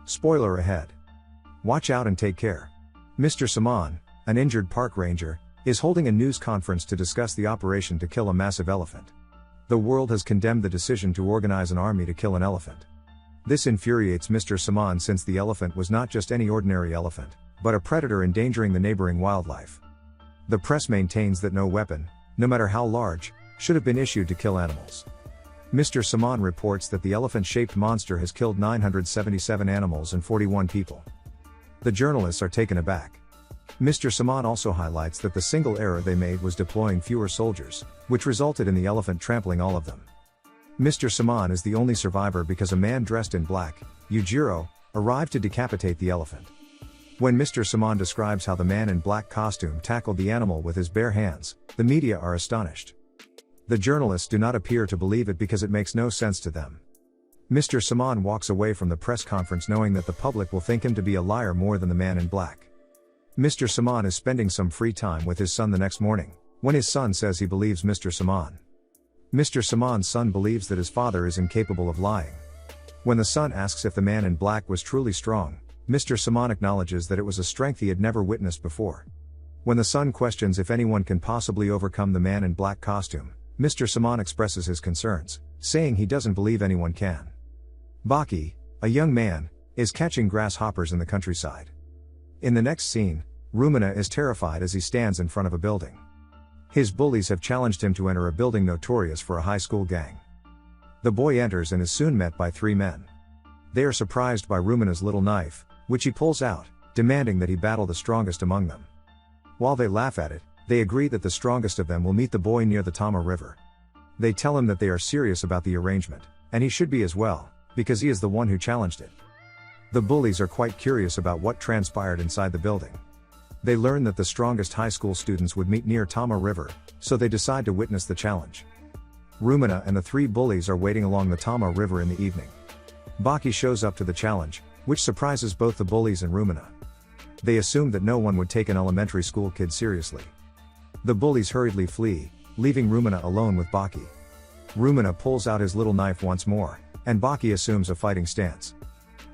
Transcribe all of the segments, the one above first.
Spoiler ahead. Watch out and take care. Mr. Saman, an injured park ranger, is holding a news conference to discuss the operation to kill a massive elephant. The world has condemned the decision to organize an army to kill an elephant. This infuriates Mr. Saman since the elephant was not just any ordinary elephant, but a predator endangering the neighboring wildlife. The press maintains that no weapon, no matter how large, should have been issued to kill animals. Mr. Saman reports that the elephant-shaped monster has killed 977 animals and 41 people. The journalists are taken aback. Mr. Saman also highlights that the single error they made was deploying fewer soldiers, which resulted in the elephant trampling all of them. Mr. Saman is the only survivor because a man dressed in black, Yujiro, arrived to decapitate the elephant. When Mr. Saman describes how the man in black costume tackled the animal with his bare hands, the media are astonished. The journalists do not appear to believe it because it makes no sense to them. Mr. Saman walks away from the press conference knowing that the public will think him to be a liar more than the man in black. Mr. Saman is spending some free time with his son the next morning, when his son says he believes Mr. Saman. Mr. Saman's son believes that his father is incapable of lying. When the son asks if the man in black was truly strong, Mr. Saman acknowledges that it was a strength he had never witnessed before. When the son questions if anyone can possibly overcome the man in black costume, Mr. Saman expresses his concerns, saying he doesn't believe anyone can. Baki, a young man, is catching grasshoppers in the countryside. In the next scene, Rumina is terrified as he stands in front of a building. His bullies have challenged him to enter a building notorious for a high school gang. The boy enters and is soon met by 3 men. They are surprised by Rumina's little knife, which he pulls out, demanding that he battle the strongest among them. While they laugh at it, they agree that the strongest of them will meet the boy near the Tama River. They tell him that they are serious about the arrangement, and he should be as well, because he is the one who challenged it. The bullies are quite curious about what transpired inside the building. They learn that the strongest high school students would meet near Tama River, so they decide to witness the challenge. Rumina and the 3 bullies are waiting along the Tama River in the evening. Baki shows up to the challenge, which surprises both the bullies and Rumina. They assume that no one would take an elementary school kid seriously. The bullies hurriedly flee, leaving Rumina alone with Baki. Rumina pulls out his little knife once more, and Baki assumes a fighting stance.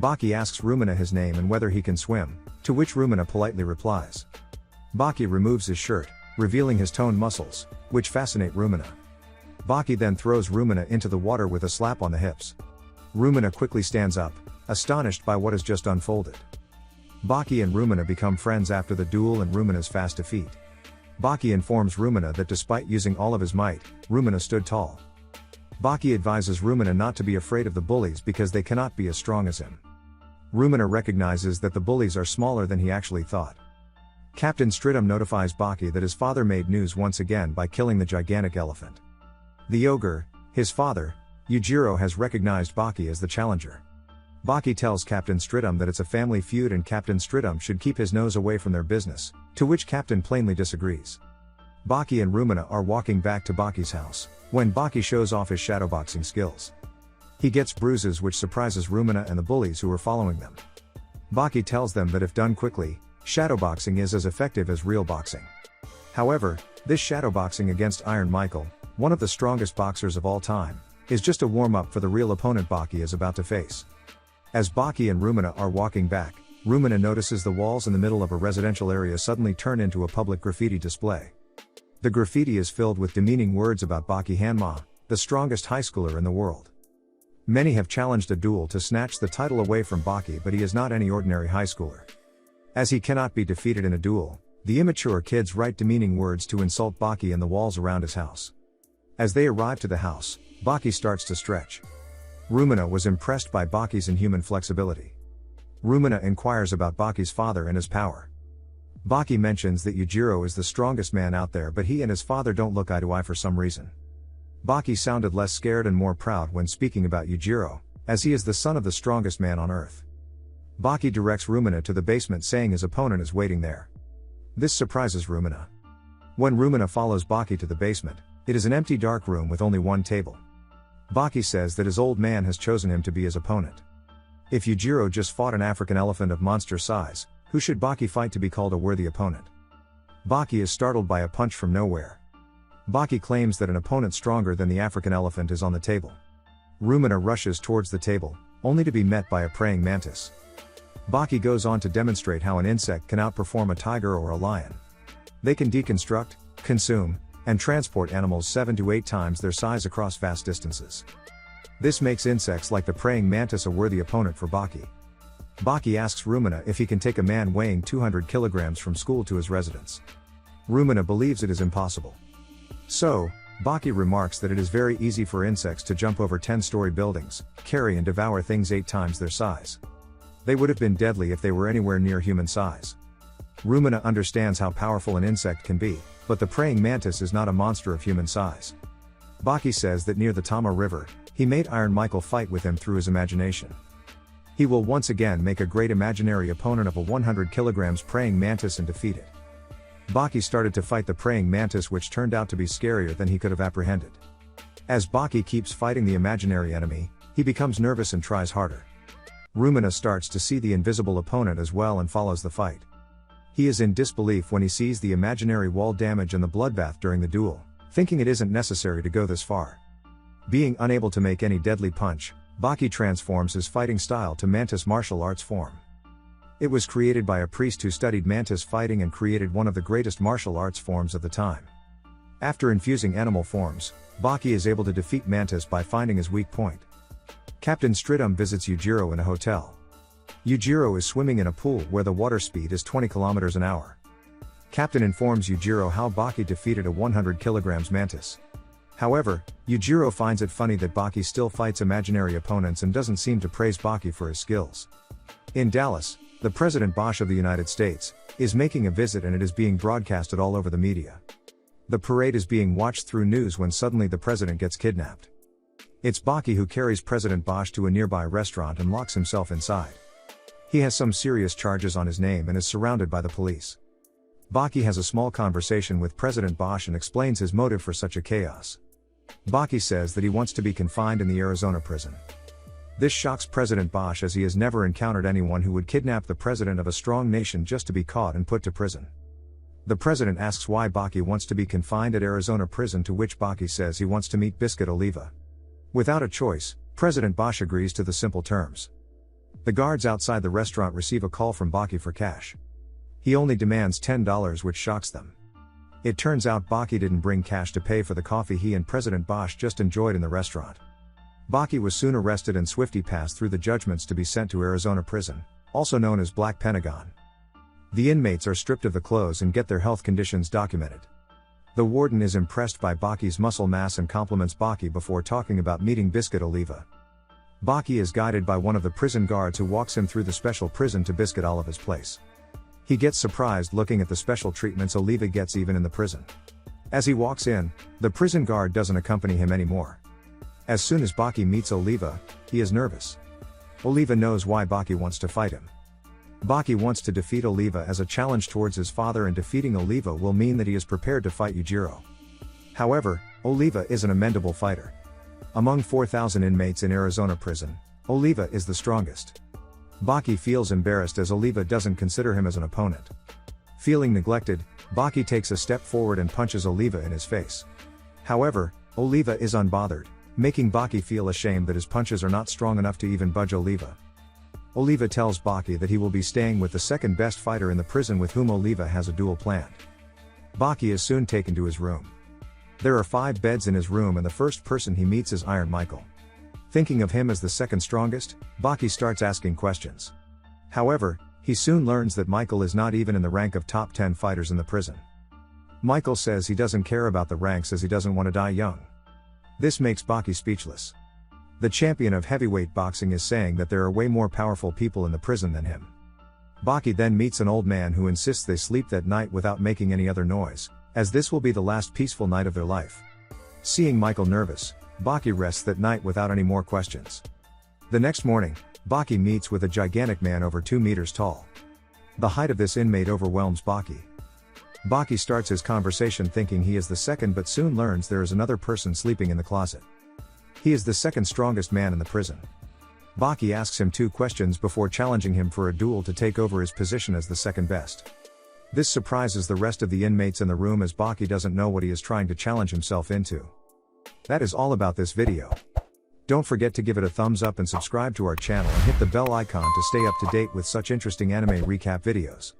Baki asks Rumina his name and whether he can swim, to which Rumina politely replies. Baki removes his shirt, revealing his toned muscles, which fascinate Rumina. Baki then throws Rumina into the water with a slap on the hips. Rumina quickly stands up, astonished by what has just unfolded. Baki and Rumina become friends after the duel and Rumina's fast defeat. Baki informs Rumina that despite using all of his might, Rumina stood tall. Baki advises Rumina not to be afraid of the bullies because they cannot be as strong as him. Rumina recognizes that the bullies are smaller than he actually thought. Captain Stridham notifies Baki that his father made news once again by killing the gigantic elephant. The ogre, his father, Yujiro, has recognized Baki as the challenger. Baki tells Captain Stridham that it's a family feud and Captain Stridham should keep his nose away from their business, to which Captain plainly disagrees. Baki and Rumina are walking back to Baki's house, when Baki shows off his shadowboxing skills. He gets bruises which surprises Rumina and the bullies who are following them. Baki tells them that if done quickly, shadowboxing is as effective as real boxing. However, this shadowboxing against Iron Michael, one of the strongest boxers of all time, is just a warm-up for the real opponent Baki is about to face. As Baki and Rumina are walking back, Rumina notices the walls in the middle of a residential area suddenly turn into a public graffiti display. The graffiti is filled with demeaning words about Baki Hanma, the strongest high schooler in the world. Many have challenged a duel to snatch the title away from Baki, but he is not any ordinary high schooler. As he cannot be defeated in a duel, the immature kids write demeaning words to insult Baki in the walls around his house. As they arrive to the house, Baki starts to stretch. Rumina was impressed by Baki's inhuman flexibility. Rumina inquires about Baki's father and his power. Baki mentions that Yujiro is the strongest man out there, but he and his father don't look eye to eye for some reason. Baki sounded less scared and more proud when speaking about Yujiro, as he is the son of the strongest man on earth. Baki directs Rumina to the basement, saying his opponent is waiting there. This surprises Rumina. When Rumina follows Baki to the basement, it is an empty dark room with only one table. Baki says that his old man has chosen him to be his opponent. If Yujiro just fought an African elephant of monster size, who should Baki fight to be called a worthy opponent? Baki is startled by a punch from nowhere. Baki claims that an opponent stronger than the African elephant is on the table. Rumina rushes towards the table, only to be met by a praying mantis. Baki goes on to demonstrate how an insect can outperform a tiger or a lion. They can deconstruct, consume, and transport animals 7 to 8 times their size across vast distances. This makes insects like the praying mantis a worthy opponent for Baki. Baki asks Rumina if he can take a man weighing 200 kilograms from school to his residence. Rumina believes it is impossible. So, Baki remarks that it is very easy for insects to jump over 10-story buildings, carry and devour things 8 times their size. They would have been deadly if they were anywhere near human size. Rumina understands how powerful an insect can be, but the praying mantis is not a monster of human size. Baki says that near the Tama River, he made Iron Michael fight with him through his imagination. He will once again make a great imaginary opponent of a 100 kilograms praying mantis and defeat it. Baki started to fight the praying mantis, which turned out to be scarier than he could have apprehended. As Baki keeps fighting the imaginary enemy, he becomes nervous and tries harder. Rumina starts to see the invisible opponent as well and follows the fight. He is in disbelief when he sees the imaginary wall damage and the bloodbath during the duel, thinking it isn't necessary to go this far. Being unable to make any deadly punch, Baki transforms his fighting style to Mantis martial arts form. It was created by a priest who studied Mantis fighting and created one of the greatest martial arts forms of the time. After infusing animal forms, Baki is able to defeat Mantis by finding his weak point. Captain Stridum visits Yujiro in a hotel. Yujiro is swimming in a pool where the water speed is 20 km an hour. Captain informs Yujiro how Baki defeated a 100 kg mantis. However, Yujiro finds it funny that Baki still fights imaginary opponents and doesn't seem to praise Baki for his skills. In Dallas, the President Bosch of the United States is making a visit and it is being broadcasted all over the media. The parade is being watched through news when suddenly the president gets kidnapped. It's Baki who carries President Bosch to a nearby restaurant and locks himself inside. He has some serious charges on his name and is surrounded by the police. Baki has a small conversation with President Bosch and explains his motive for such a chaos. Baki says that he wants to be confined in the Arizona prison. This shocks President Bosch as he has never encountered anyone who would kidnap the president of a strong nation just to be caught and put to prison. The president asks why Baki wants to be confined at Arizona prison, to which Baki says he wants to meet Biscuit Oliva. Without a choice, President Bosch agrees to the simple terms. The guards outside the restaurant receive a call from Baki for cash. He only demands $10, which shocks them. It turns out Baki didn't bring cash to pay for the coffee he and President Bosch just enjoyed in the restaurant. Baki was soon arrested and swiftly passed through the judgments to be sent to Arizona prison, also known as Black Pentagon. The inmates are stripped of the clothes and get their health conditions documented. The warden is impressed by Baki's muscle mass and compliments Baki before talking about meeting Biscuit Oliva. Baki is guided by one of the prison guards who walks him through the special prison to Biscuit Oliva's place. He gets surprised looking at the special treatments Oliva gets even in the prison. As he walks in, the prison guard doesn't accompany him anymore. As soon as Baki meets Oliva, he is nervous. Oliva knows why Baki wants to fight him. Baki wants to defeat Oliva as a challenge towards his father, and defeating Oliva will mean that he is prepared to fight Yujiro. However, Oliva is an amendable fighter. Among 4,000 inmates in Arizona prison, Oliva is the strongest. Baki feels embarrassed as Oliva doesn't consider him as an opponent. Feeling neglected, Baki takes a step forward and punches Oliva in his face. However, Oliva is unbothered, making Baki feel ashamed that his punches are not strong enough to even budge Oliva. Oliva tells Baki that he will be staying with the second best fighter in the prison, with whom Oliva has a duel planned. Baki is soon taken to his room. There are 5 beds in his room and the first person he meets is Iron Michael. Thinking of him as the second strongest, Baki starts asking questions. However, he soon learns that Michael is not even in the rank of top 10 fighters in the prison. Michael says he doesn't care about the ranks as he doesn't want to die young. This makes Baki speechless. The champion of heavyweight boxing is saying that there are way more powerful people in the prison than him. Baki then meets an old man who insists they sleep that night without making any other noise, as this will be the last peaceful night of their life. Seeing Michael nervous, Baki rests that night without any more questions. The next morning, Baki meets with a gigantic man over 2 meters tall. The height of this inmate overwhelms Baki. Baki starts his conversation thinking he is the second, but soon learns there is another person sleeping in the closet. He is the second strongest man in the prison. Baki asks him 2 questions before challenging him for a duel to take over his position as the second best. This surprises the rest of the inmates in the room as Baki doesn't know what he is trying to challenge himself into. That is all about this video. Don't forget to give it a thumbs up and subscribe to our channel and hit the bell icon to stay up to date with such interesting anime recap videos.